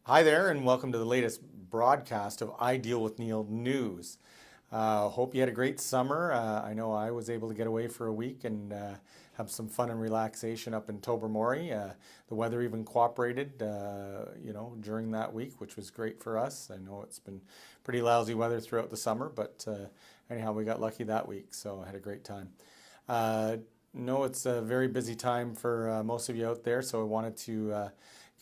Hi there, and welcome to the latest broadcast of I Deal with Neil News. Hope you had a great summer. I know I was able to get away for a week and have some fun and relaxation up in Tobermory. The weather even cooperated, during that week, which was great for us. I know it's been pretty lousy weather throughout the summer, but anyhow, we got lucky that week, so I had a great time. No, it's a very busy time for most of you out there, so I wanted to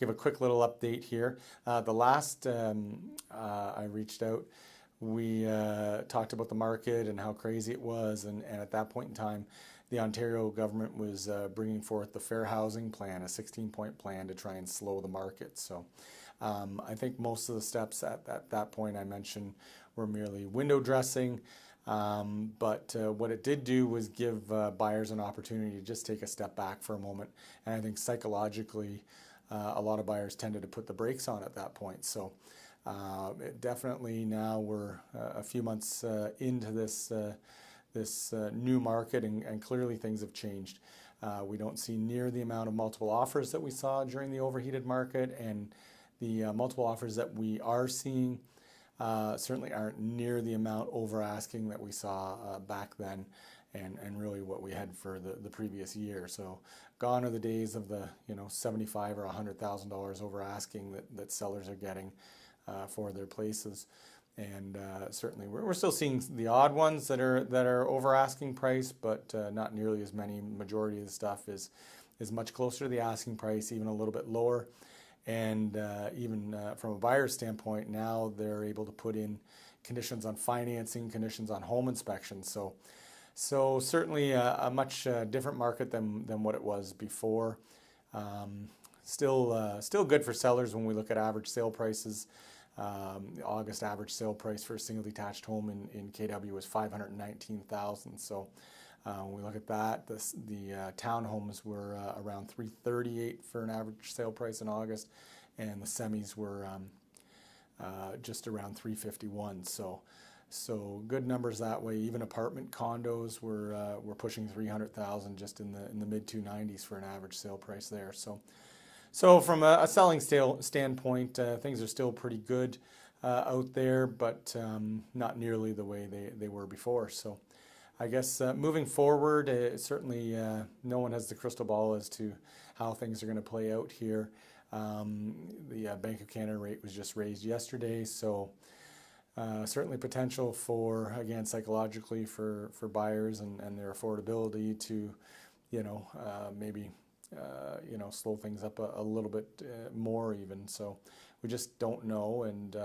give a quick little update here. The last I reached out, we talked about the market and how crazy it was, and at that point in time, the Ontario government was bringing forth the Fair Housing Plan, a 16-point plan to try and slow the market. So I think most of the steps at that point I mentioned were merely window dressing. But what it did do was give buyers an opportunity to just take a step back for a moment. And I think psychologically, a lot of buyers tended to put the brakes on at that point. So definitely now we're a few months into this new market, and clearly things have changed. We don't see near the amount of multiple offers that we saw during the overheated market, and the multiple offers that we are seeing certainly aren't near the amount over asking that we saw back then, and really what we had for the previous year. So gone are the days of the $75,000 or $100,000 over asking that sellers are getting for their places. And certainly we're still seeing the odd ones that are over asking price, but not nearly as many. Majority of the stuff is much closer to the asking price, even a little bit lower. And even from a buyer's standpoint, now they're able to put in conditions on financing, conditions on home inspections. So certainly a much different market than what it was before. Still good for sellers when we look at average sale prices. The August average sale price for a single detached home in KW was $519,000. So when we look at that, the townhomes were around $338,000 for an average sale price in August, and the semis were just around $351,000. So good numbers that way. Even apartment condos were pushing $300,000 just in the mid 290s for an average sale price there. So from a selling standpoint, things are still pretty good out there, but not nearly the way they were before. So I guess moving forward, certainly no one has the crystal ball as to how things are going to play out here. The Bank of Canada rate was just raised yesterday, so certainly potential for, again, psychologically for buyers and their affordability to, maybe slow things up a little bit more even. So we just don't know. And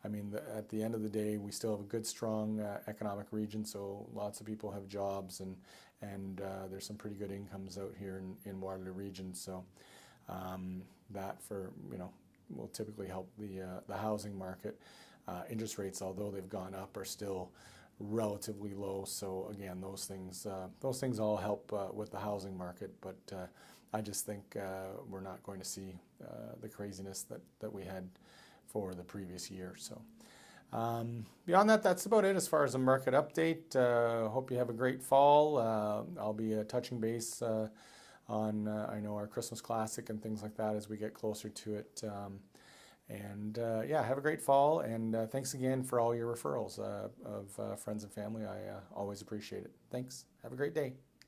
at the end of the day, we still have a good, strong economic region. So lots of people have jobs, and there's some pretty good incomes out here in Waterloo region. So that will typically help the housing market. Interest rates, although they've gone up, are still relatively low. So again, those things all help with the housing market. But I just think we're not going to see the craziness that we had for the previous year. So beyond that, that's about it as far as a market update. Hope you have a great fall. I'll be touching base on I know our Christmas classic and things like that as we get closer to it. Have a great fall, and thanks again for all your referrals of friends and family. I always appreciate it. Thanks. Have a great day.